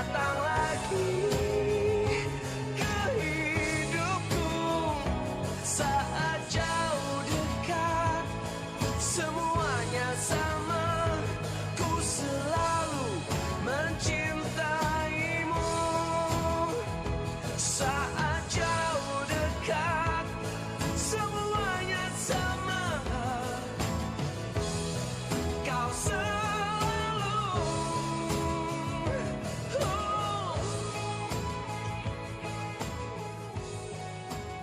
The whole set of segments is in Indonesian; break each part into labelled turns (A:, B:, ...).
A: datang lagi ke hidupku saat jauh dekat. Semuanya sama, ku selalu mencintaimu. Saat jauh dekat, semuanya sama, kau selalu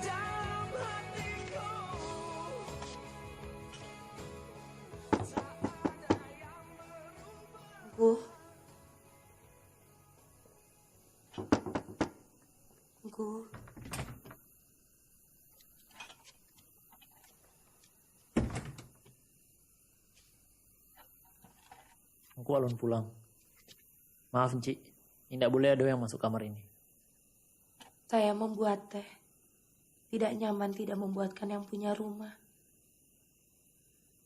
A: dalam hatiku.
B: Bu. Bu.
C: Aku alun pulang. Maaf, Ci. Tidak boleh ada yang masuk kamar ini.
B: Saya membuat teh. Tidak nyaman tidak membuatkan yang punya rumah.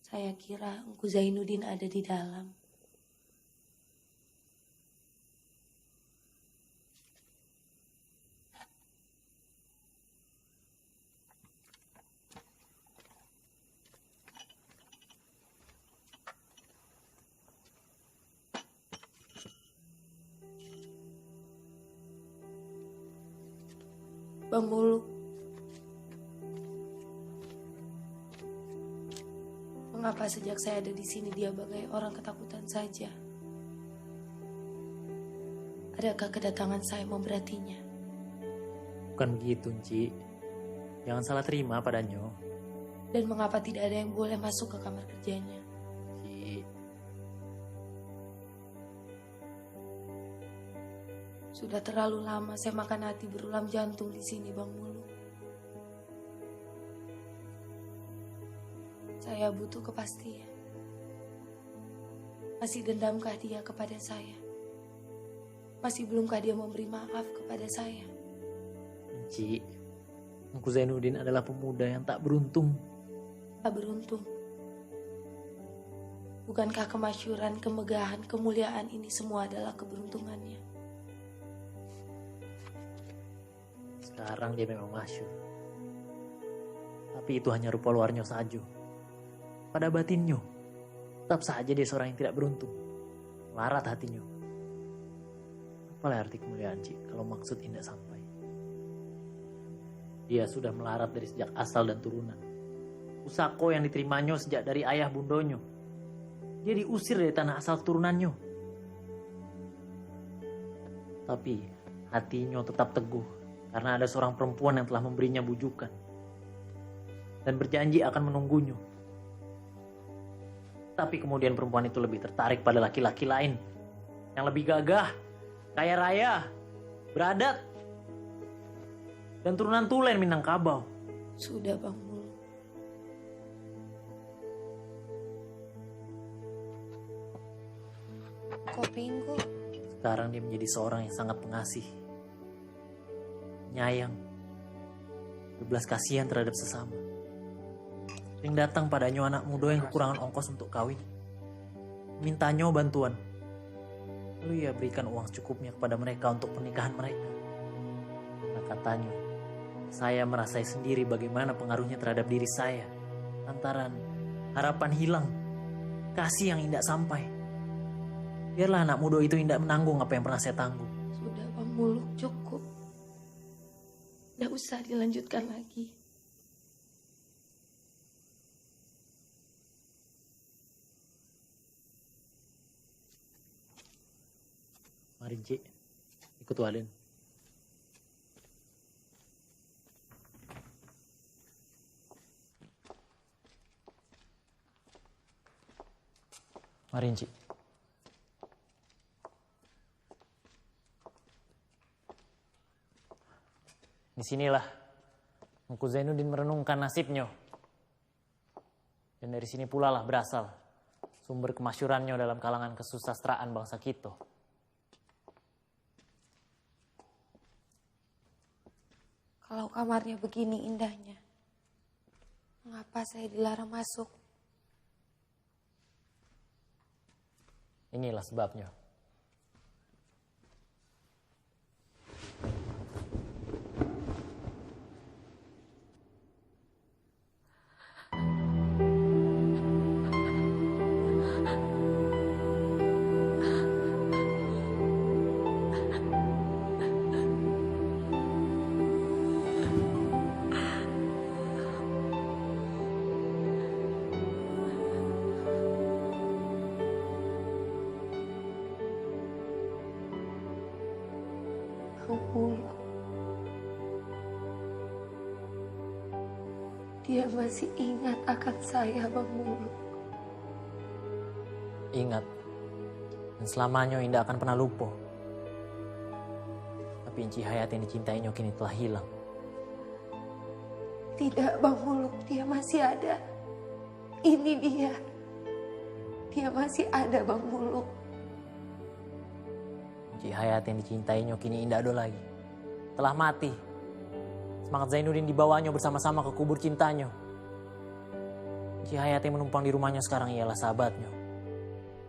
B: Saya kira Engku Zainuddin ada di dalam. Bang Muluk, mengapa sejak saya ada di sini dia bagai orang ketakutan saja? Adakah kedatangan saya memberatinya?
C: Bukan begitu, Ci. Jangan salah terima padanya.
B: Dan mengapa tidak ada yang boleh masuk ke kamar kerjanya?
C: Ci,
B: Sudah terlalu lama saya makan hati berulam jantung di sini, Bang Muluk. Saya butuh kepastian. Masih dendamkah dia kepada saya? Masih belumkah dia memberi maaf kepada saya?
C: Ci, Engku Zainuddin adalah pemuda yang tak beruntung.
B: Tak beruntung. Bukankah kemasyhuran, kemegahan, kemuliaan ini semua adalah keberuntungannya?
C: Sekarang dia memang masyhur. Tapi itu hanya rupa luarnya saja. Pada batinnya, tetap saja dia seorang yang tidak beruntung. Melarat hatinya. Apalah arti kemuliaan, Ci, kalau maksud tidak sampai. Dia sudah melarat dari sejak asal dan turunan. Pusako yang diterimanya sejak dari ayah bundonyo. Dia diusir dari tanah asal keturunannya. Tapi hatinya tetap teguh. Karena ada seorang perempuan yang telah memberinya bujukan. Dan berjanji akan menunggunya. Tapi kemudian perempuan itu lebih tertarik pada laki-laki lain. Yang lebih gagah, kaya raya, beradat. Dan turunan tulen Minangkabau.
B: Sudah, Bang Muluk. Kopingku.
C: Sekarang dia menjadi seorang yang sangat pengasih. Nyayang, berbelas kasihan terhadap sesama. Sering datang padanya anak muda yang kekurangan ongkos untuk kawin. Mintanya bantuan. Lalu ia berikan uang secukupnya kepada mereka untuk pernikahan mereka. Karena katanya, saya merasai sendiri bagaimana pengaruhnya terhadap diri saya. Lantaran harapan hilang, kasih yang tidak sampai. Biarlah anak muda itu tidak menanggung apa yang pernah saya tanggung.
B: Sudah, Bang Muluk, cukup. Tidak usah dilanjutkan lagi.
C: Mari, Cik. Ikut Walin. Mari, Cik. Disinilah Engku Zainuddin merenungkan nasibnya. Dan dari sini pula lah berasal sumber kemasyurannya dalam kalangan kesusastraan bangsa kita.
B: Kalau kamarnya begini indahnya, mengapa saya dilarang masuk?
C: Inilah sebabnya.
B: Bang Muluk. Dia masih ingat akan saya, Bang Muluk.
C: Ingat, dan selamanya Indah akan pernah lupa. Tapi Enci Hayati yang dicintainya kini telah hilang.
B: Tidak, Bang Muluk, dia masih ada. Ini dia. Dia masih ada, Bang Muluk.
C: Enci Hayati yang dicintainya kini Indah ada lagi. Telah mati. Semangat Zainuddin dibawanya bersama-sama ke kubur cintanya. Enci Hayati yang menumpang di rumahnya sekarang ialah sahabatnya.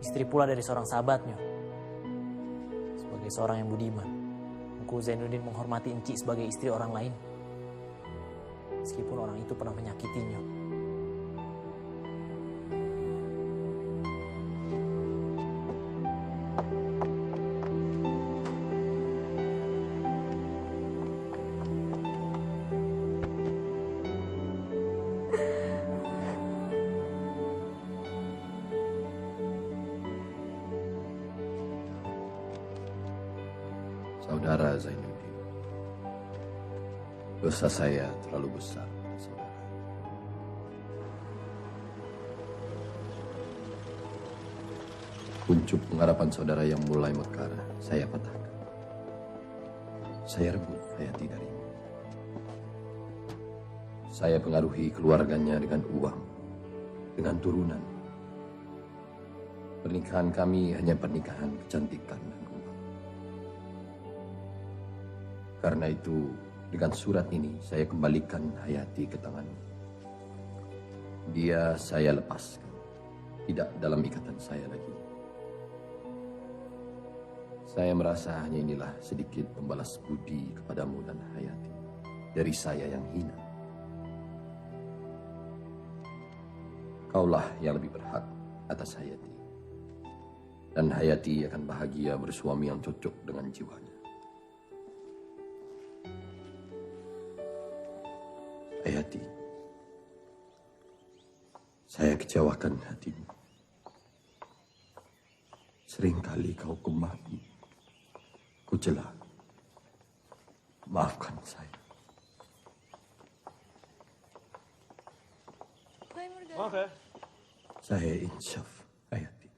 C: Istri pula dari seorang sahabatnya. Sebagai seorang yang budiman, Engku Zainuddin menghormati Enci sebagai istri orang lain. Meskipun orang itu pernah menyakitinya.
D: Saudara Zainuddin, dosa saya terlalu besar, saudara. Kuncup pengharapan saudara yang mulai mekar, saya patahkan. Saya rebut Hayati darimu. Saya pengaruhi keluarganya dengan uang, dengan turunan. Pernikahan kami hanya pernikahan kecantikan dan uang. Karena itu, dengan surat ini saya kembalikan Hayati ke tanganmu. Dia saya lepaskan, tidak dalam ikatan saya lagi. Saya merasa hanya inilah sedikit pembalas budi kepadamu dan Hayati dari saya yang hina. Kaulah yang lebih berhak atas Hayati. Dan Hayati akan bahagia bersuami yang cocok dengan jiwanya. Hayati, saya kecewakan hatimu. Seringkali kau kemaki, kucela. Maafkan saya. Saya insyaf, Hayati.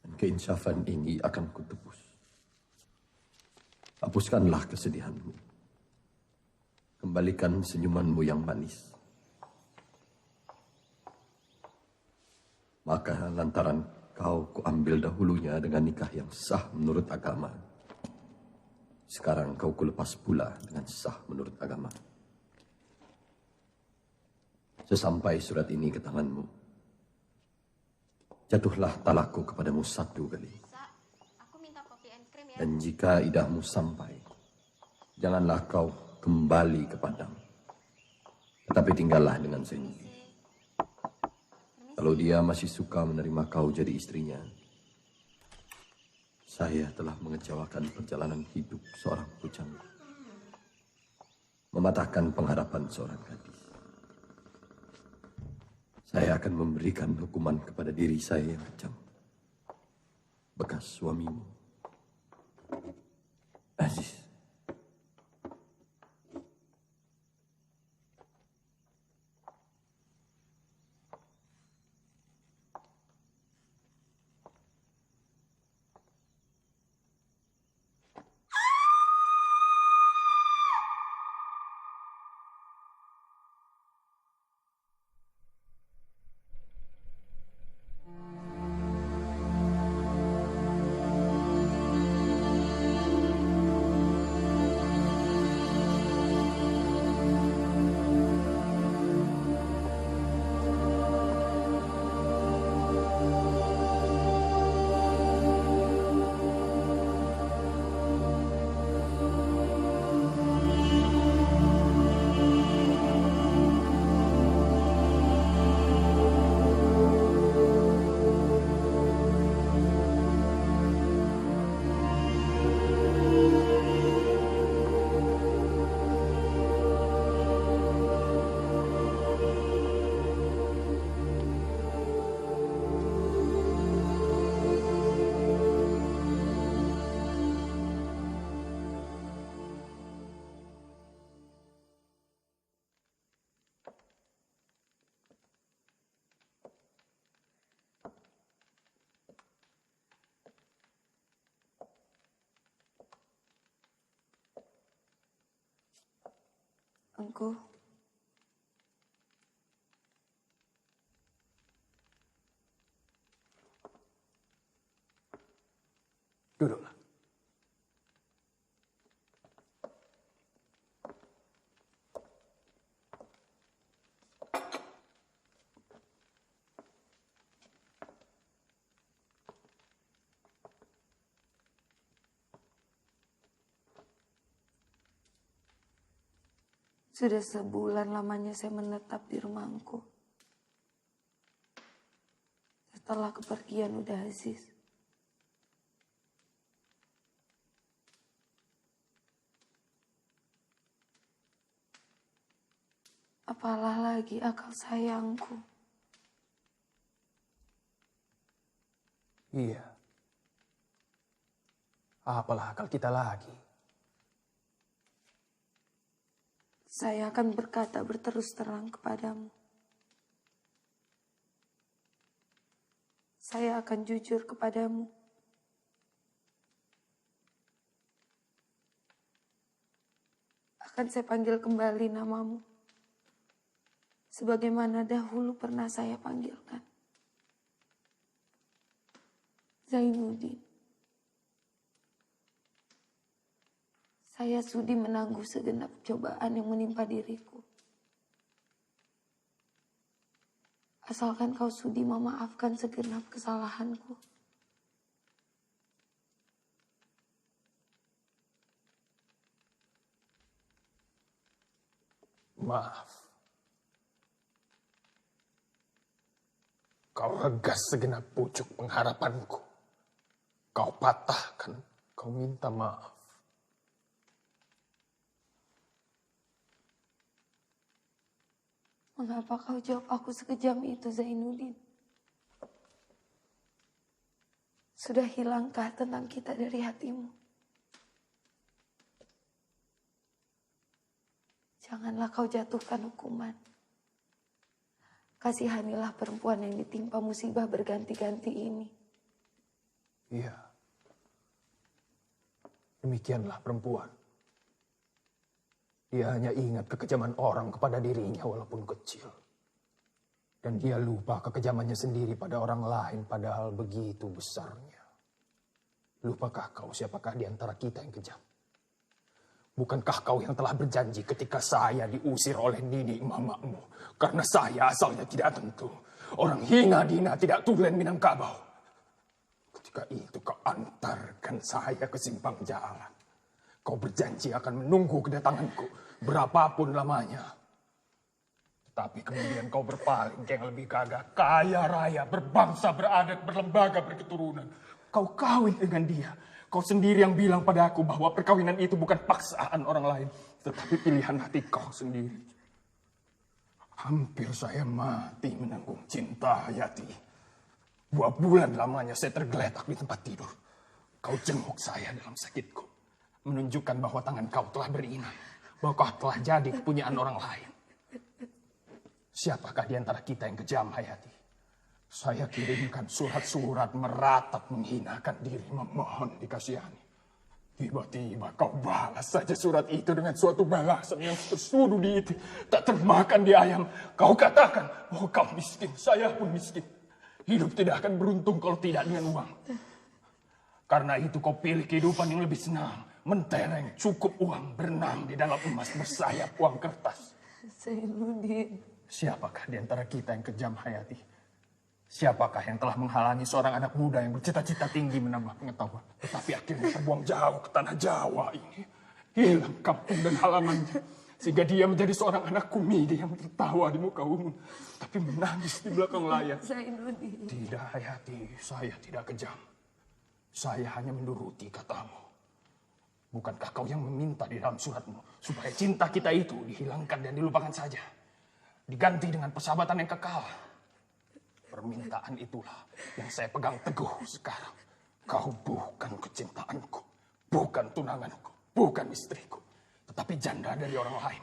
D: Dan keinsyafan ini akan kutebus. Hapuskanlah kesedihanmu. Kembalikan senyumanmu yang manis. Maka lantaran kau kuambil dahulunya dengan nikah yang sah menurut agama. Sekarang kau kulepas pula dengan sah menurut agama. Sesampai surat ini ke tanganmu, jatuhlah talakku kepadamu 1 kali.
E: Aku minta kopi and cream ya.
D: Dan jika idahmu sampai, janganlah kau kembali ke Padang. Tetapi tinggallah dengan Zainuddin. Kalau dia masih suka menerima kau jadi istrinya, saya telah mengecewakan perjalanan hidup seorang bujang. Mematahkan pengharapan seorang gadis. Saya akan memberikan hukuman kepada diri saya yang kejam. Bekas suamimu, Aziz.
B: Engku,
F: Duduklah.
B: sudah sebulan lamanya saya menetap di rumah engku. Setelah kepergian Uda Aziz. Apalah lagi akal sayangku.
F: Iya. Apalah akal kita lagi.
B: Saya akan berkata berterus terang kepadamu. Saya akan jujur kepadamu. Akan saya panggil kembali namamu. Sebagaimana dahulu pernah saya panggilkan. Zainuddin. Saya sudi menangguh segenap cobaan yang menimpa diriku. Asalkan kau sudi memaafkan segenap kesalahanku.
F: Maaf. Kau regas segenap pucuk pengharapanku. Kau patahkan, kau minta maaf.
B: Mengapa kau jawab aku sekejam itu, Zainuddin? Sudah hilangkah tentang kita dari hatimu? Janganlah kau jatuhkan hukuman. Kasihanilah perempuan yang ditimpa musibah berganti-ganti ini.
F: Iya. Demikianlah perempuan. Dia hanya ingat kekejaman orang kepada dirinya walaupun kecil. Dan dia lupa kekejamannya sendiri pada orang lain padahal begitu besarnya. Lupakah kau siapakah di antara kita yang kejam? Bukankah kau yang telah berjanji ketika saya diusir oleh Nini mamamu? Karena saya asalnya tidak tentu. Orang hina dina tidak tulen Minangkabau. Ketika itu kau antarkan saya ke simpang jalan. Kau berjanji akan menunggu kedatanganku berapapun lamanya. Tapi kemudian kau berpaling ke yang lebih gagah. Kaya raya, berbangsa, beradat, berlembaga, berketurunan. Kau kawin dengan dia. Kau sendiri yang bilang pada aku bahwa perkawinan itu bukan paksaan orang lain. Tetapi pilihan hati kau sendiri. Hampir saya mati menanggung cinta Hayati. 2 bulan lamanya saya tergeletak di tempat tidur. Kau jenguk saya dalam sakitku. Menunjukkan bahwa tangan kau telah beriman. Bahwa kau telah jadi kepunyaan orang lain. Siapakah di antara kita yang kejam, Hayati? Saya kirimkan surat-surat meratap menghinakan diri, memohon dikasihani. Tiba-tiba kau balas saja surat itu dengan suatu balasan yang tersudu di itu. Tak termakan di ayam. Kau katakan bahwa kau miskin, saya pun miskin. Hidup tidak akan beruntung kalau tidak dengan uang. Karena itu kau pilih kehidupan yang lebih senang. Mentereng, cukup uang, berenang di dalam emas bersayap uang kertas.
B: Zainuddin.
F: Siapakah di antara kita yang kejam, Hayati? Siapakah yang telah menghalangi seorang anak muda yang bercita-cita tinggi menambah pengetahuan? Tetapi akhirnya terbuang jauh ke tanah Jawa ini. Hilang kampung dan halamannya. Sehingga dia menjadi seorang anak komedi yang tertawa di muka umum. Tapi menangis di belakang layar.
B: Zainuddin.
F: Tidak, Hayati. Saya tidak kejam. Saya hanya menuruti katamu. Bukankah kau yang meminta di dalam suratmu supaya cinta kita itu dihilangkan dan dilupakan saja? Diganti dengan persahabatan yang kekal. Permintaan itulah yang saya pegang teguh sekarang. Kau bukan kecintaanku, bukan tunanganku, bukan istriku, tetapi janda dari orang lain.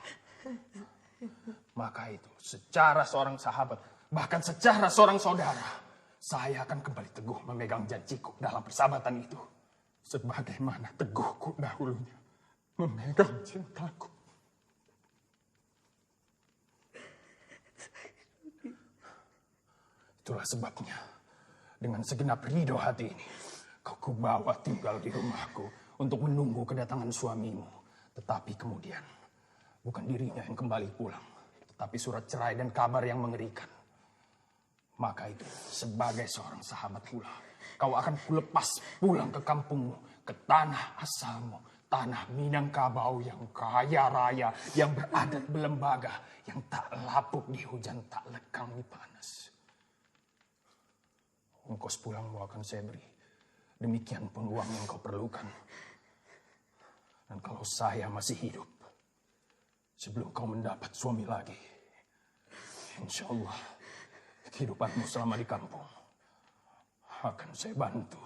F: Maka itu, secara seorang sahabat, bahkan secara seorang saudara, saya akan kembali teguh memegang janjiku dalam persahabatan itu. Sebagaimana teguhku dahulunya memegang cintaku. Itulah sebabnya, dengan segenap ridho hati ini, kau kubawa tinggal di rumahku untuk menunggu kedatangan suamimu. Tetapi kemudian, bukan dirinya yang kembali pulang, tetapi surat cerai dan kabar yang mengerikan. Maka itu, sebagai seorang sahabat pula, kau akan kulepas pulang ke kampungmu, ke tanah asalmu, tanah Minangkabau yang kaya raya, yang beradat belembaga, yang tak lapuk di hujan, tak lekang di panas. Ongkos pulangmu akan saya beri. Demikian pun uang yang kau perlukan. Dan kalau saya masih hidup, sebelum kau mendapat suami lagi, insya Allah, kehidupanmu selama di kampung akan saya bantu.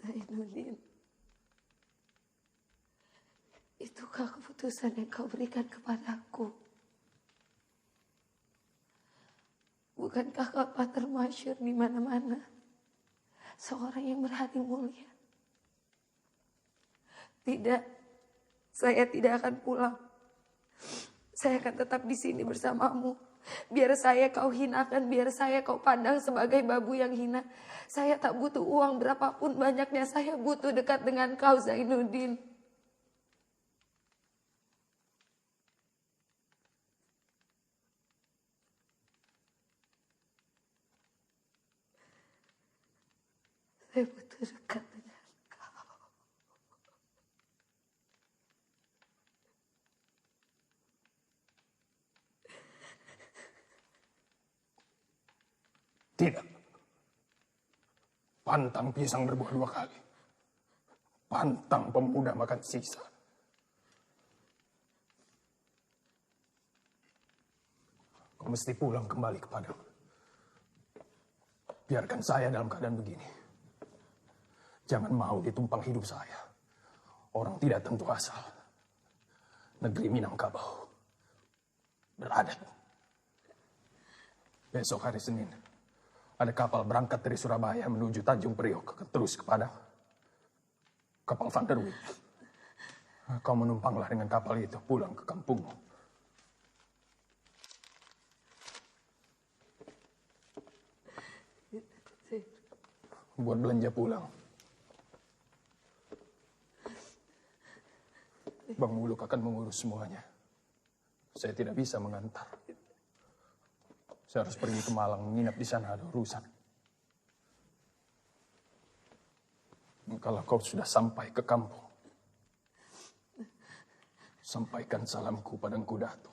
B: Zainuddin, itukah keputusan yang kau berikan kepadaku? Bukankah kau termasyhur di mana-mana? Seorang yang berhati mulia. Tidak, saya tidak akan pulang. Saya akan tetap di sini bersamamu. Biar saya kau hinakan, biar saya kau pandang sebagai babu yang hina. Saya tak butuh uang berapapun banyaknya, saya butuh dekat dengan kau, Zainuddin. Saya butuh dekat dengan kau.
F: Tidak. Pantang pisang berbuah 2 kali. Pantang pemuda makan sisa. Kau mesti pulang kembali kepadaku. Biarkan saya dalam keadaan begini. Jangan mau ditumpang hidup saya. Orang tidak tentu asal. Negeri Minangkabau. Beradat. Besok hari Senin, ada kapal berangkat dari Surabaya menuju Tanjung Priok, terus kepada kapal Van der Wijk. Kau menumpanglah dengan kapal itu pulang ke kampungmu. Buat belanja pulang. Bang Muluk akan mengurus semuanya. Saya tidak bisa mengantar. Saya harus pergi ke Malang, menginap di sana, ada urusan. Kalau kau sudah sampai ke kampung, sampaikan salamku pada Engku Datuk.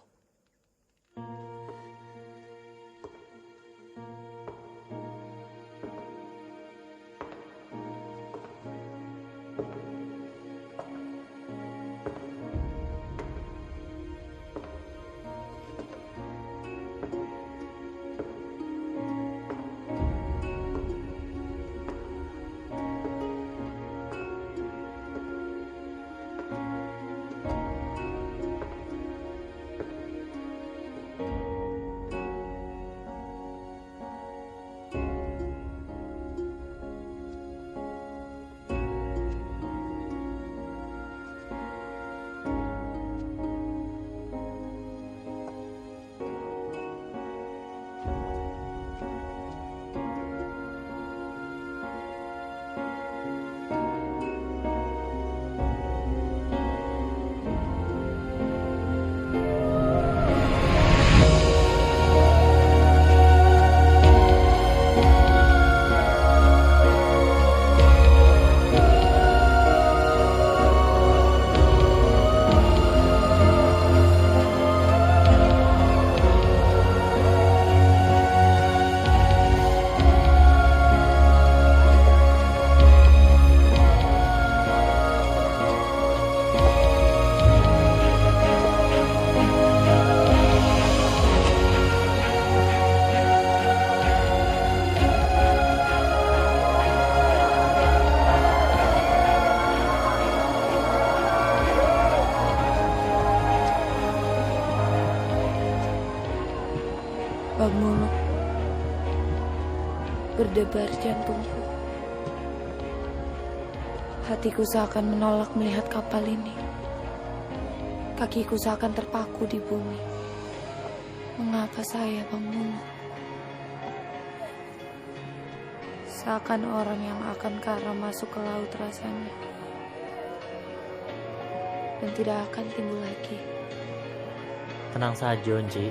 B: Bang Muluk, berdebar jantungku. Hatiku seakan menolak melihat kapal ini. Kakiku seakan terpaku di bumi. Mengapa saya, Bang Mulu? Seakan orang yang akan karam masuk ke laut rasanya. Dan tidak akan timbul lagi.
C: Tenang saja, Ci.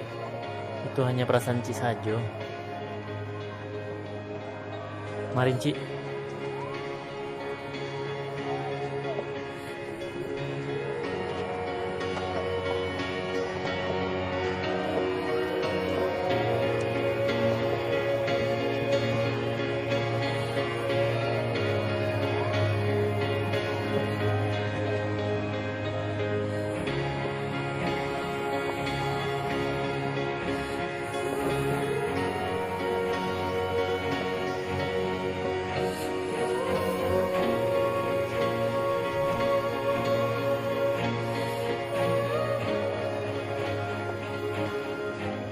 C: Itu hanya perasaan Ci saja. Mari, Ci.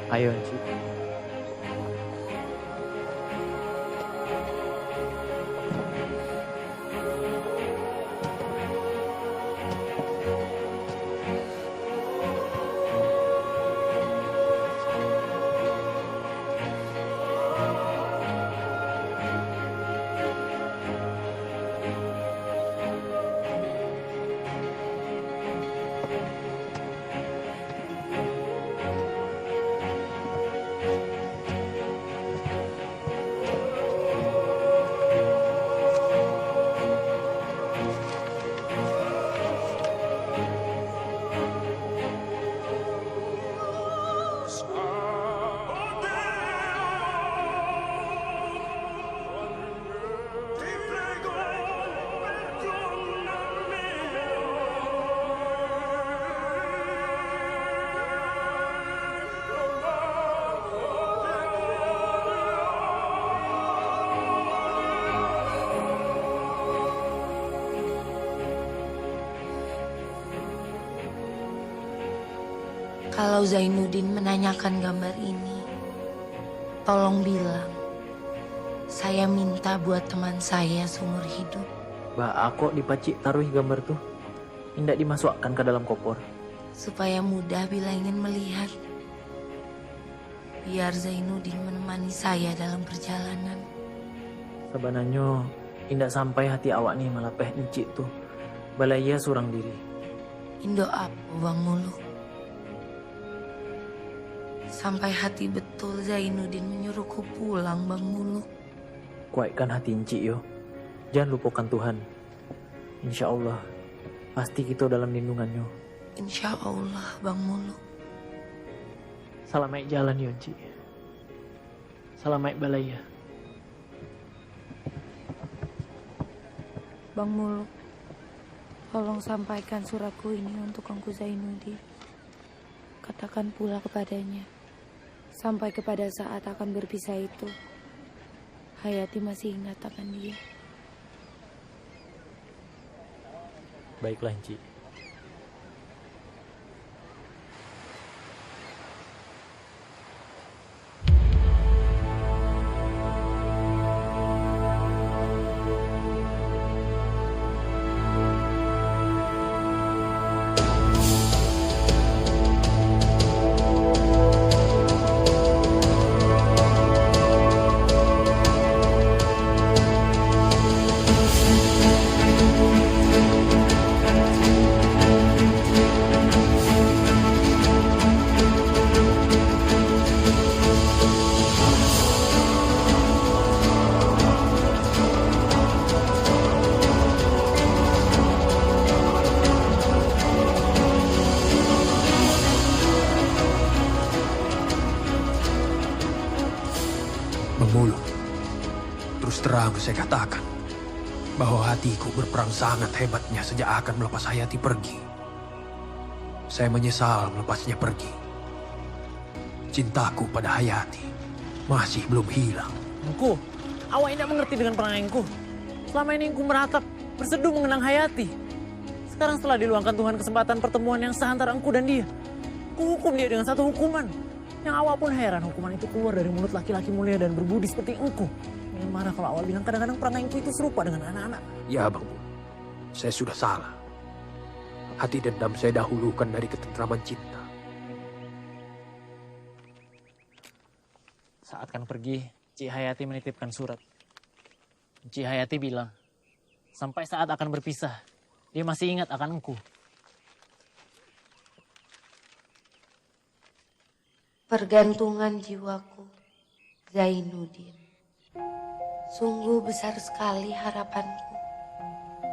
C: Ayo, Ci.
B: Kalau Zainuddin menanyakan gambar ini, tolong bilang, saya minta buat teman saya seumur hidup.
C: Aku dipacik taruh gambar tuh. Tidak dimasukkan ke dalam koper.
B: Supaya mudah bila ingin melihat. Biar Zainuddin menemani saya dalam perjalanan.
C: Sebenarnya tidak sampai hati awak nih malapeh encik tuh. Balaya surang diri.
B: Indo apa, Bang Mulu? Sampai hati betul Zainuddin menyuruhku pulang, Bang Mulu.
C: Kuatkan hati encik yo. Jangan lupakan Tuhan. Insya Allah pasti kita dalam lindungannya.
B: Insya Allah, Bang Mulu.
C: Selamat jalan yo encik. Selamat balaya.
B: Bang Mulu, tolong sampaikan suratku ini untuk Engku Zainuddin. Katakan pula kepadanya, sampai kepada saat akan berpisah itu, Hayati masih ingat akan dia.
C: Baiklah encik.
F: Bang Mulu, terus terang saya katakan bahwa hatiku berperang sangat hebatnya sejak akan melepas Hayati pergi. Saya menyesal melepasnya pergi. Cintaku pada Hayati masih belum hilang.
C: Engku, awak tidak mengerti dengan peranganku. Selama ini engku meratap, berseduh mengenang Hayati. Sekarang setelah diluangkan Tuhan kesempatan pertemuan yang sah antara engku dan dia, ku hukum dia dengan satu hukuman. Yang awak pun heran hukuman itu keluar dari mulut laki-laki mulia dan berbudi seperti engku. Yang marah kalau awak bilang kadang-kadang perangaiku itu serupa dengan anak-anak.
F: Ya Bang Mulu, Saya sudah salah. Hati dendam saya dahulukan dari ketentraman cinta.
C: Saat kan pergi, Cik Hayati menitipkan surat. Cik Hayati bilang, sampai saat akan berpisah, dia masih ingat akan engkau.
B: Pergantungan jiwaku, Zainuddin. Sungguh besar sekali harapanku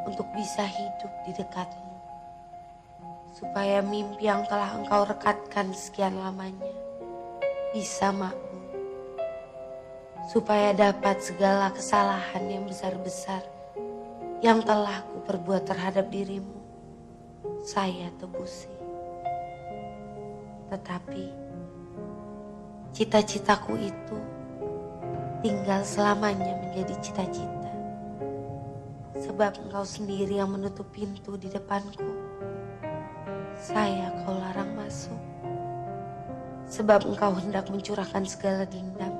B: untuk bisa hidup di dekatmu. Supaya mimpi yang telah engkau rekatkan sekian lamanya bisa makmur. Supaya dapat segala kesalahan yang besar-besar yang telah kuperbuat terhadap dirimu, saya tebusi. Tetapi cita-citaku itu tinggal selamanya menjadi cita-cita. Sebab engkau sendiri yang menutup pintu di depanku. Saya kau larang masuk. Sebab engkau hendak mencurahkan segala dendam,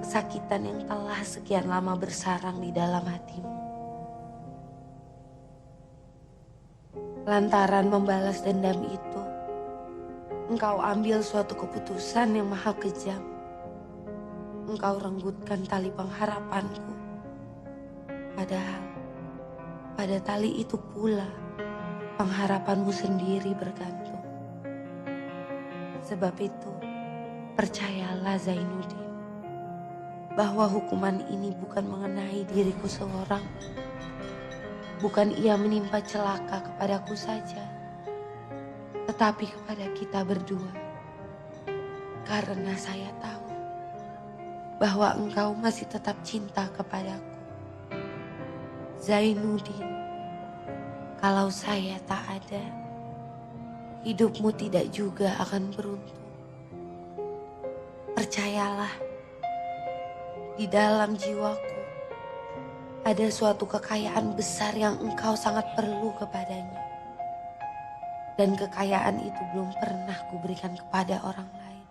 B: kesakitan yang telah sekian lama bersarang di dalam hatimu. Lantaran membalas dendam itu, engkau ambil suatu keputusan yang maha kejam. Engkau renggutkan tali pengharapanku. Padahal pada tali itu pula pengharapanmu sendiri bergantung. Sebab itu, percayalah Zainuddin, bahwa hukuman ini bukan mengenai diriku seorang. Bukan ia menimpa celaka kepadaku saja, tetapi kepada kita berdua. Karena saya tahu bahwa engkau masih tetap cinta kepadaku. Zainuddin, kalau saya tak ada, hidupmu tidak juga akan beruntung. Percayalah, di dalam jiwaku ada suatu kekayaan besar yang engkau sangat perlu kepadanya. Dan kekayaan itu belum pernah kuberikan kepada orang lain.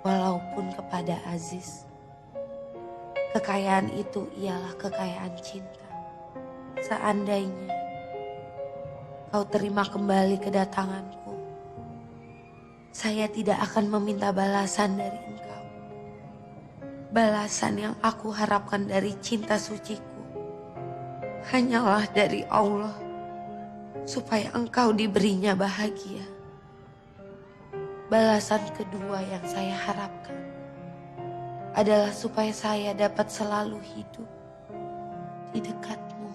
B: Walaupun kepada Aziz. Kekayaan itu ialah kekayaan cinta. Seandainya kau terima kembali kedatanganku, saya tidak akan meminta balasan dari engkau. Balasan yang aku harapkan dari cinta suciku hanyalah dari Allah, supaya engkau diberinya bahagia. Balasan kedua yang saya harapkan adalah supaya saya dapat selalu hidup di dekatmu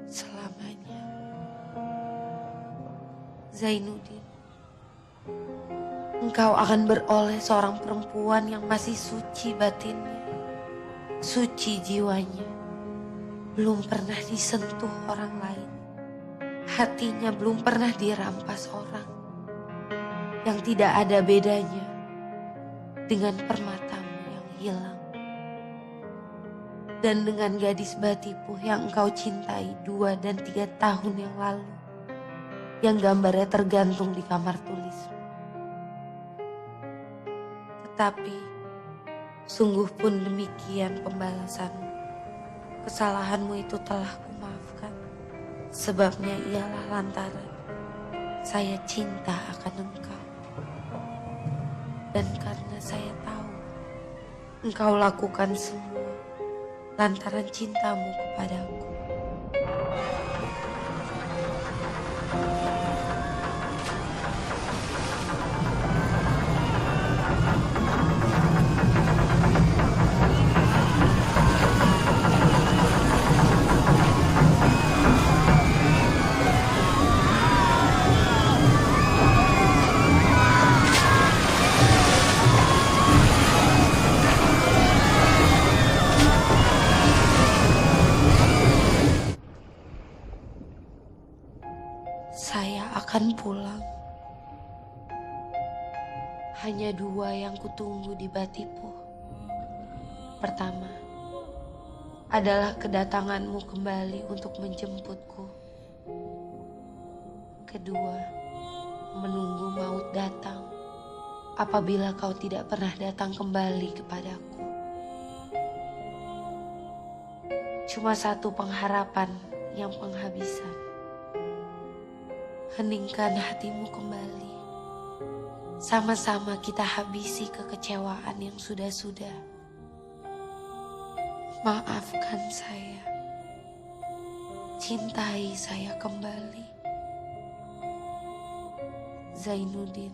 B: selamanya. Zainuddin, engkau akan beroleh seorang perempuan yang masih suci batinnya, suci jiwanya, belum pernah disentuh orang lain, hatinya belum pernah dirampas orang, yang tidak ada bedanya dengan permatamu yang hilang. Dan dengan gadis batipuh yang engkau cintai 2 dan 3 tahun yang lalu, yang gambarnya tergantung di kamar tulismu. Tetapi sungguh pun demikian pembalasanmu. Kesalahanmu itu telah kumaafkan. Sebabnya ialah lantaran saya cinta akan engkau. Dan karena saya tahu engkau lakukan semua lantaran cintamu kepadaku. Saya akan pulang. Hanya 2 yang kutunggu di batipuh. Pertama, adalah kedatanganmu kembali untuk menjemputku. Kedua, menunggu maut datang apabila kau tidak pernah datang kembali kepadaku. Cuma satu pengharapan yang penghabisan. Heningkan hatimu kembali. Sama-sama kita habisi kekecewaan yang sudah-sudah. Maafkan saya. Cintai saya kembali. Zainuddin,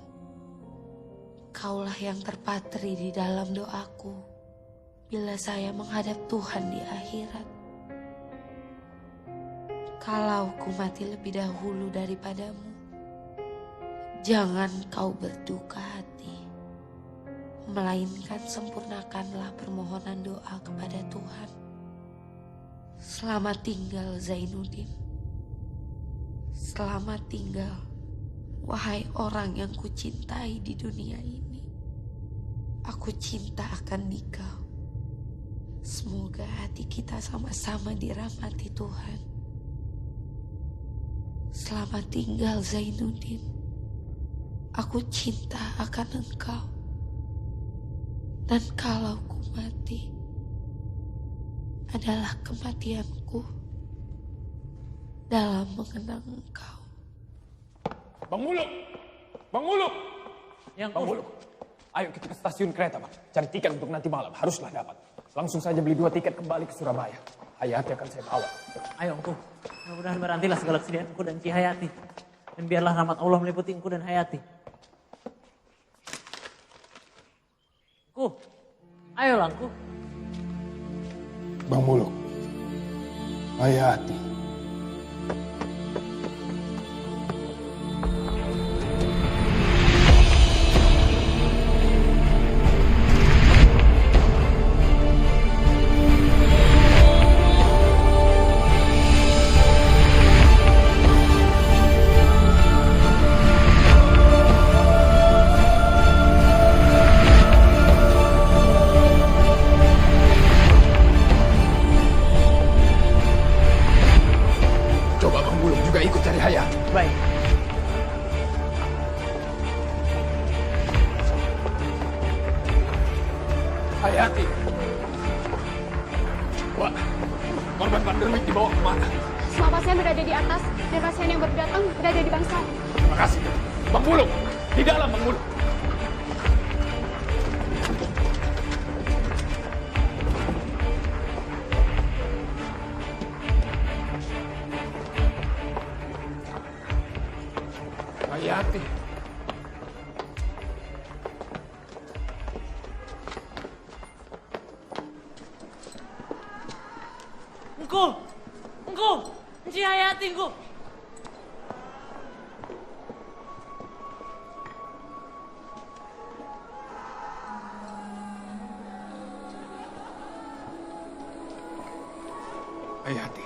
B: kaulah yang terpatri di dalam doaku bila saya menghadap Tuhan di akhirat. Kalau ku mati lebih dahulu daripadamu, jangan kau berduka hati, melainkan sempurnakanlah permohonan doa kepada Tuhan. Selamat tinggal Zainuddin. Selamat tinggal, wahai orang yang kucintai di dunia ini. Aku cinta akan dikau. Semoga hati kita sama-sama dirahmati Tuhan. Selamat tinggal Zainuddin. Aku cinta akan engkau. Dan kalau ku mati, adalah kematianku dalam mengenang engkau.
F: Bang Muluk! Bang Muluk!
C: Yang
F: Bang Muluk, ayo kita ke stasiun kereta, Bang. Cari tiket untuk nanti malam, haruslah dapat. Langsung saja beli 2 tiket kembali ke Surabaya. Hayati akan saya bawa.
C: Ayo engku, mudah-mudahan berantilah segala kesedihan engku dan Ci Hayati. Dan biarlah rahmat Allah meliputi engku dan Hayati. Engku, ayolah engku.
F: Bang Muluk, Hayati.
C: Baik.
F: Hayati. Wah, korban Vanderwijk dibawa kemana?
E: Semua pasien berada di atas dan pasien yang baru datang berada di bangsal.
F: Terima kasih. Bang Muluk, di dalam Bang Muluk. Hayati.
C: Engku, Ci Hayati engku.
F: Hayati.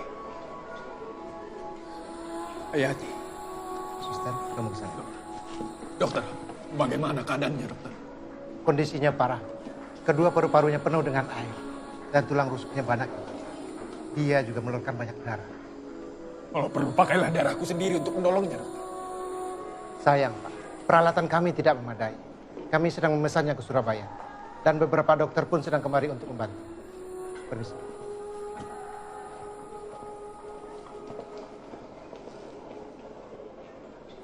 F: Hayati.
G: Suster, kamu kesana.
F: Dokter, bagaimana keadaannya, dokter?
G: Kondisinya parah. Kedua paru-parunya penuh dengan air. Dan tulang rusuknya banyak. Dia juga mengeluarkan banyak darah.
F: Kalau perlu, pakailah darahku sendiri untuk menolongnya, dokter.
G: Sayang, Pak. Peralatan kami tidak memadai. Kami sedang memesannya ke Surabaya. Dan beberapa dokter pun sedang kemari untuk membantu. Permisi.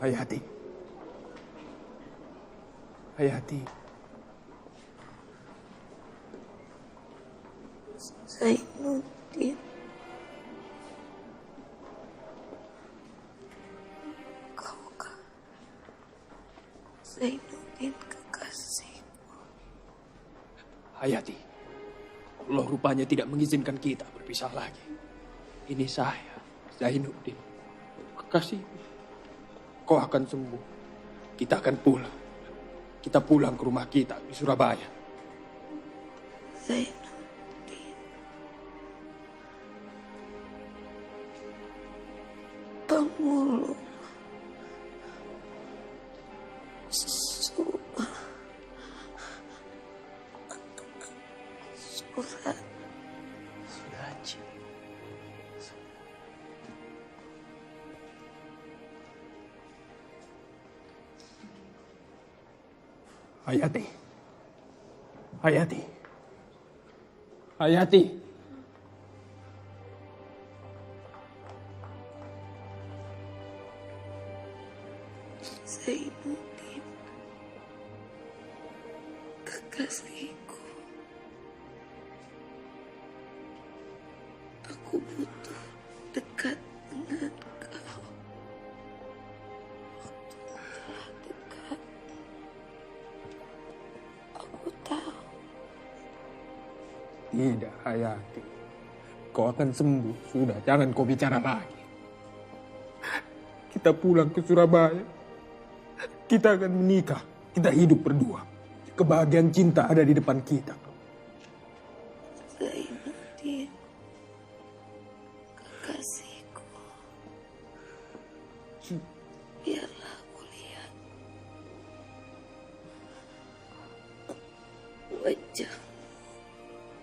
F: Hayati. Hayati.
B: Zainuddin. Kau kan Zainuddin kekasihku.
F: Hayati. Allah rupanya tidak mengizinkan kita berpisah lagi. Ini saya, Zainuddin. Kekasihmu. Kau akan sembuh. Kita akan pulang. Kita pulang ke rumah kita di Surabaya.
B: Zainuddin. Bang Muluk. Surat.
C: Sudah, Ci.
F: Hayati. Hayati. Hayati.
B: Kekasihku, aku butuh dekat dengan kau. Waktumu telah dekat. Aku tahu.
F: Tidak, Hayati. Kau akan sembuh. Sudah, jangan kau bicara lagi. Kita pulang ke Surabaya. Kita akan menikah. Kita hidup berdua. Kebahagiaan cinta ada di depan kita.
B: Zainuddin, kekasihku. Biarlah aku lihat wajah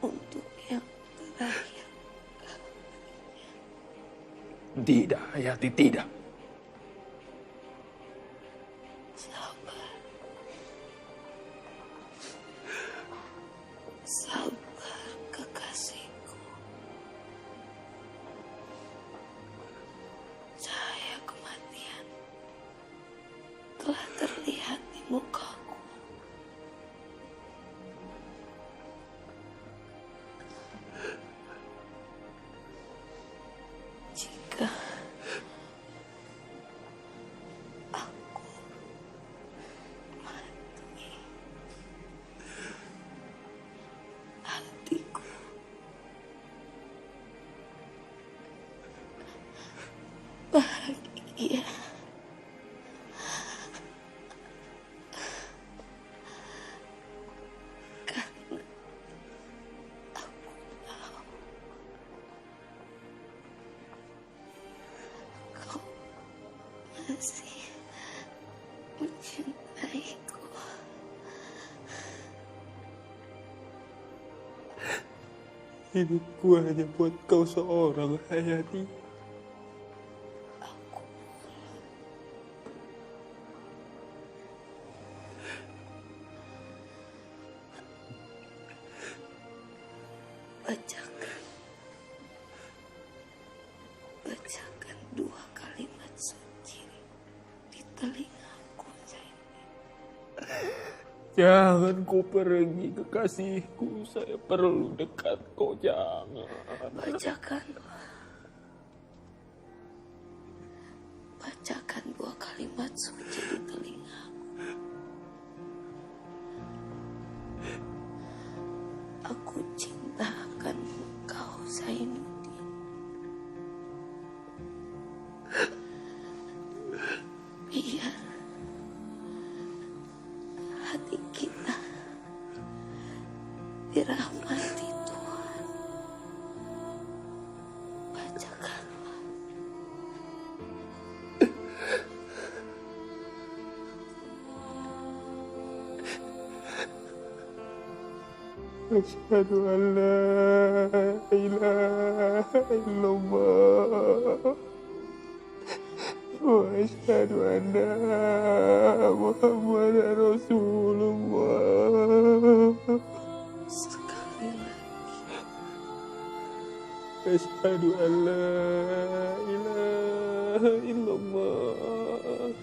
B: untuk yang terakhir.
F: Tidak, Hayati, tidak.
B: Sabar. Sabar, kekasihku. Cahaya kematian telah terlihat di mukaku. Jika aku mati, hatiku bahagia. Karena aku tahu kau masih mencintaiku.
F: Hidupku hanya buat kau seorang, Hayati.
B: Bacakan dua kalimat suci di telingaku, Zainuddin.
F: Jangan kau pergi, kekasihku. Saya perlu dekat kau, jangan.
B: Bacakan dua kalimat suci di telingaku. Aku cinta akan engkau, Zainuddin. Biar hati kita dirahmati Tuhan. Bacakanlah.
F: Asyhadu an la ilaha illallah. Wa asyhadu anna Muhammadar Rasulullah.
B: Sekali lagi.
F: Asyhadu an la ilaha illallah.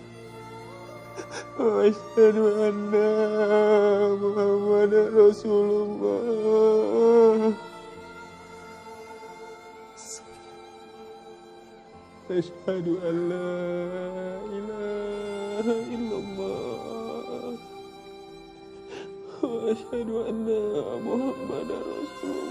F: Wa asyhadu anna Muhammadar Rasulullah. Asyhadu an la ilaha illallah. Wa asyhadu anna Muhammadar Rasulullah.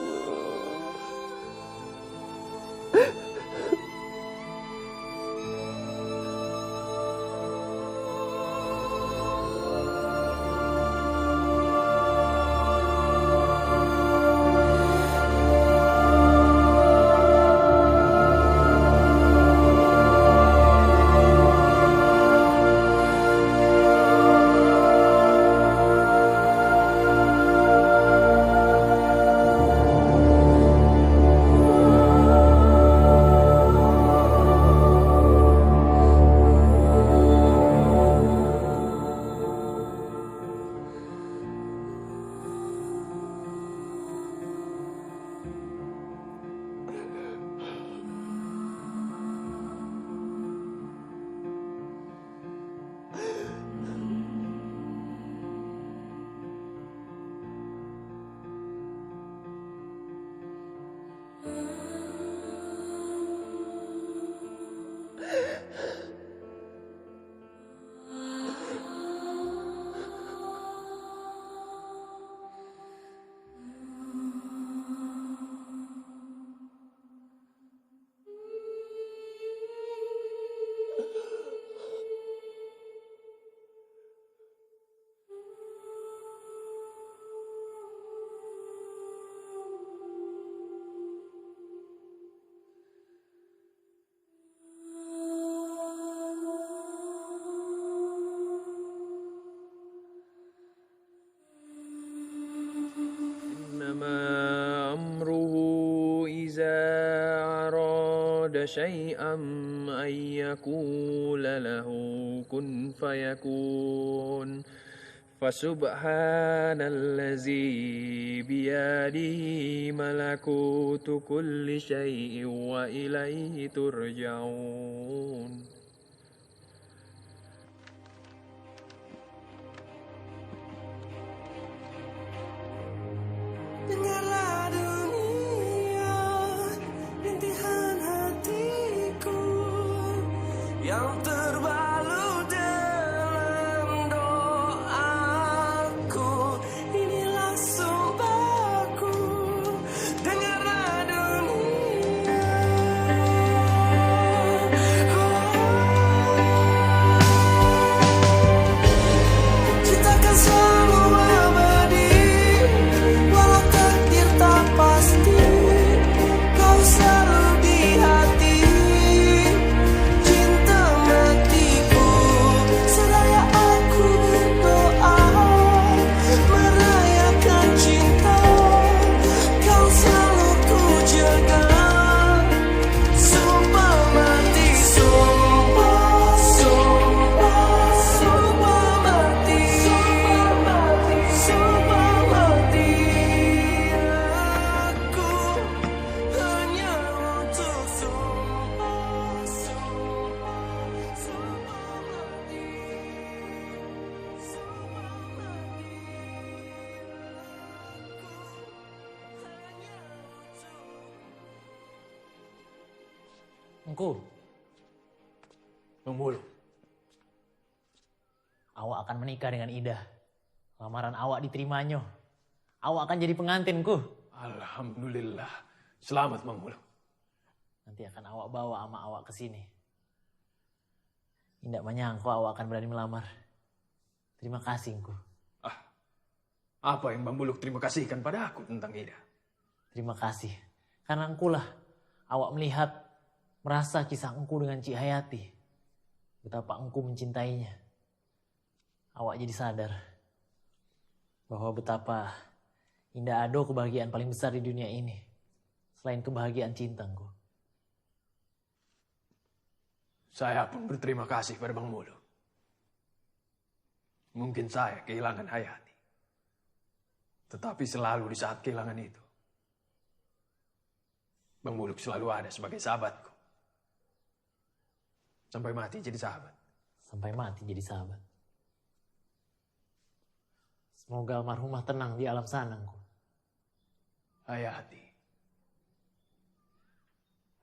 H: أراد شيئا أن يقول له كن فيكون فسبحان الذي بيده ملكوت كل شيء وإليه ترجعون.
A: Dengarlah dunia, rintihan hatiku yang terbalut dalam doaku. Inilah sumpahku. Dengarlah dunia. Kita akan selalu abadi. Walau takdir tak pasti, kau selalu di hati. Cinta matiku, sedaya aku berdoa merayakan cinta. Kau selalu ku jaga. Sumpah mati, sumpah, sumpah, sumpah mati, sumpah mati, sumpah mati. Aku hanya untuk sumpah, sumpah, sumpah mati, sumpah mati.
C: Engku,
F: Bang Muluk,
C: awak akan menikah dengan Ida. Lamaran awak diterimanya. Awak akan jadi pengantinku.
F: Alhamdulillah. Selamat Bang Muluk.
C: Nanti akan awak bawa ama awak ke sini. Tidak menyangka awak akan berani melamar. Terima kasih, Engku.
F: Apa yang Bang Muluk terima kasihkan pada aku tentang Ida?
C: Terima kasih. Karena engkulah awak melihat, merasa kisah engku dengan Cik Hayati. Betapa engku mencintainya. Awak jadi sadar bahwa betapa indah ada kebahagiaan paling besar di dunia ini. Selain kebahagiaan cinta engku.
F: Saya pun berterima kasih pada Bang Muluk. Mungkin saya kehilangan Hayati. Tetapi selalu di saat kehilangan itu, Bang Muluk selalu ada sebagai sahabatku. Sampai mati jadi sahabat.
C: Sampai mati jadi sahabat. Semoga almarhumah tenang di alam sana, engku.
F: Hayati.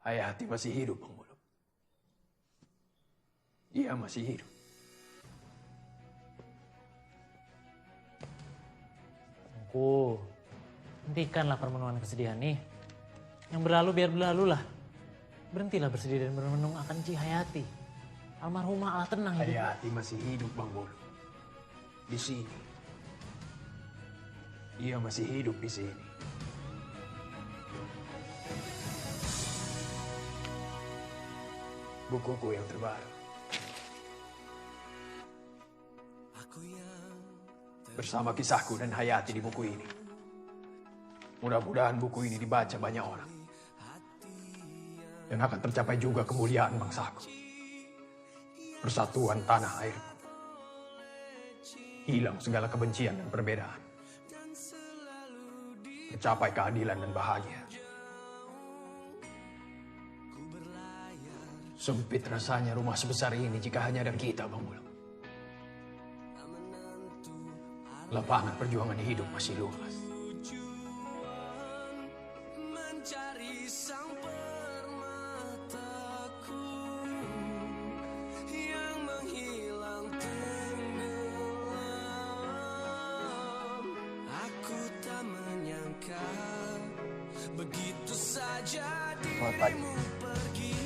F: Hayati masih hidup, Bang Muluk. Dia masih hidup.
C: Engku, hentikanlah permenungan kesedihan nih. Yang berlalu biar berlalu lah. Berhentilah bersedih dan merenung akan Cik Hayati. Almarhumah Allah tenang hidup.
F: Hayati masih hidup, Bang Muluk. Di sini. Dia masih hidup di sini. Bukuku yang terbaru. Bersama kisahku dan Hayati di buku ini. Mudah-mudahan buku ini dibaca banyak orang. Dan akan tercapai juga kemuliaan bangsaku. Persatuan tanah airku. Hilang segala kebencian dan perbedaan. Tercapai keadilan dan bahagia. Sempit rasanya rumah sebesar ini jika hanya ada kita, Bang Muluk. Lapangan perjuangan hidup masih luas.
A: Mencari sang permataku yang menghilang tenggelam. Aku tak menyangka begitu saja dirimu pergi.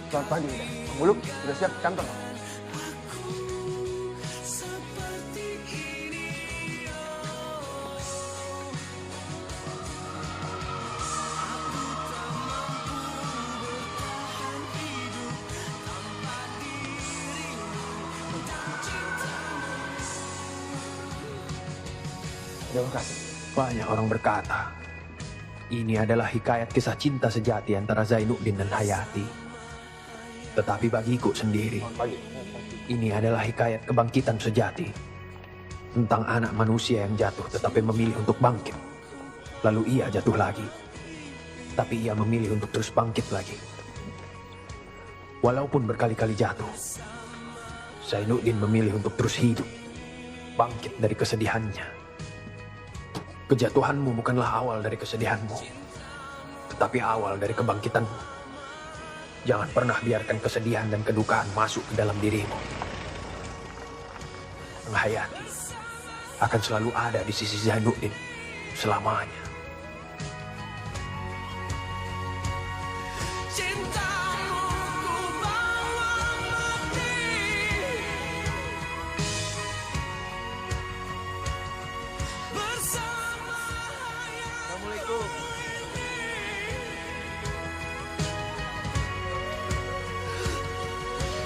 F: Selamat pagi, Ida. Bang Muluk, sudah siap ke kantor?
A: Seperti ini, aku tak mampu bertahan hidup tanpa dirimu dan cintamu.
F: Terima kasih. Banyak orang berkata, ini adalah hikayat kisah cinta sejati antara Zainuddin dan Hayati. Tetapi bagiku sendiri, ini adalah hikayat kebangkitan sejati. Tentang anak manusia yang jatuh tetapi memilih untuk bangkit. Lalu ia jatuh lagi. Tapi ia memilih untuk terus bangkit lagi. Walaupun berkali-kali jatuh, Zainuddin memilih untuk terus hidup. Bangkit dari kesedihannya. Kejatuhanmu bukanlah awal dari kesedihanmu, tetapi awal dari kebangkitanmu. Jangan pernah biarkan kesedihan dan kedukaan masuk ke dalam dirimu. Hayati akan selalu ada di sisi Zainuddin selamanya.
A: Cintamu ku bawa mati, bersama
C: Assalamualaikum.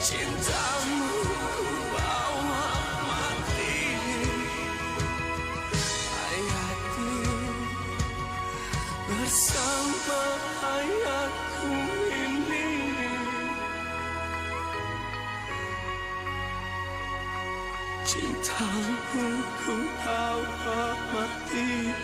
A: cintamu ku bawa mati. Hayati bersama hayatku ini. Cintamu ku bawa mati.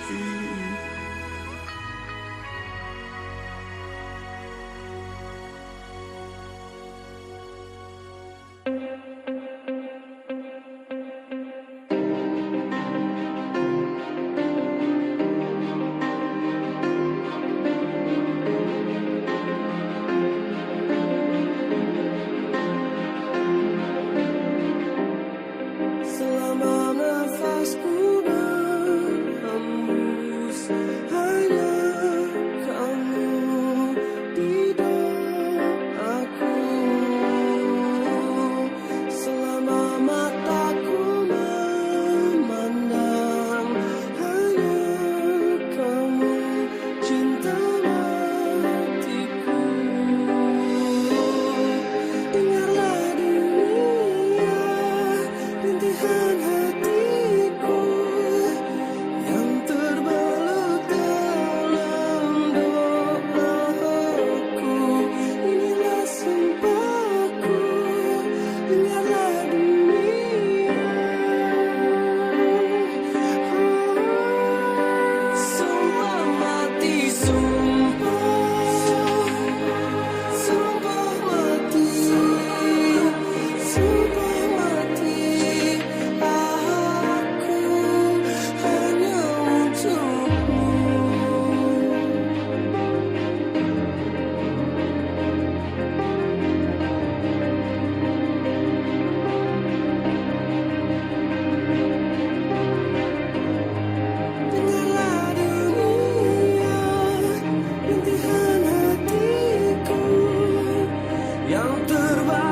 A: Selama nafasku berhembus, hanya kamu di doaku. Selama mataku memandang, hanya kamu cinta matiku. Dengarlah dunia, rintihan hatiku yang terbalut dalam doaku. Inilah sumpahku, dengarlah dunia. Sumpah mati, sumpah, sumpah mati, sumpah mati. Aku hanya untukmu. Dengarlah dunia, rintihan hatiku yang terbaik.